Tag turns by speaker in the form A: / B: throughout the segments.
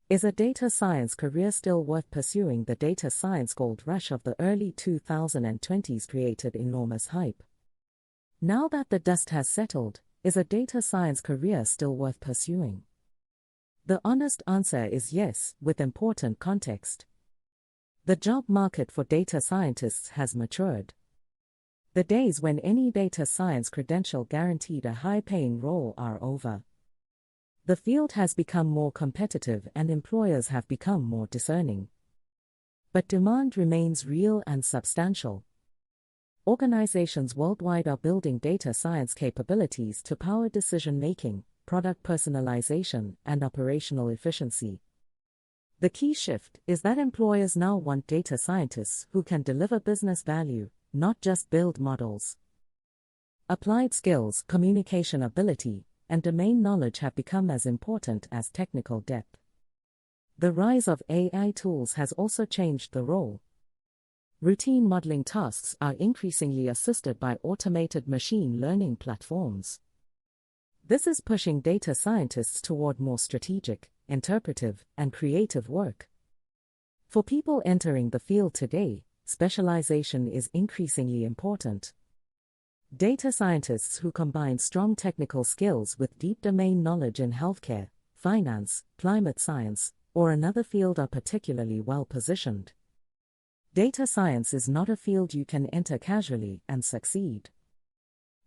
A: Is a data science career still worth pursuing? The data science gold rush of the early 2020s created enormous hype. Now that the dust has settled, is a data science career still worth pursuing? The honest answer is yes, with important context. The job market for data scientists has matured. The days when any data science credential guaranteed a high-paying role are over. The field has become more competitive and employers have become more discerning. But demand remains real and substantial. Organizations worldwide are building data science capabilities to power decision-making, product personalization, and operational efficiency. The key shift is that employers now want data scientists who can deliver business value, not just build models. Applied skills, communication ability, and domain knowledge have become as important as technical depth. The rise of AI tools has also changed the role. Routine modeling tasks are increasingly assisted by automated machine learning platforms. This is pushing data scientists toward more strategic, interpretive, and creative work. For people entering the field today, specialization is increasingly important. Data scientists who combine strong technical skills with deep domain knowledge in healthcare, finance, climate science, or another field are particularly well positioned. Data science is not a field you can enter casually and succeed.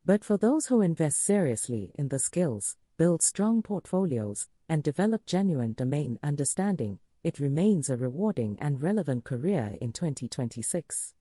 A: But for those who invest seriously in the skills, build strong portfolios, and develop genuine domain understanding, it remains a rewarding and relevant career in 2026.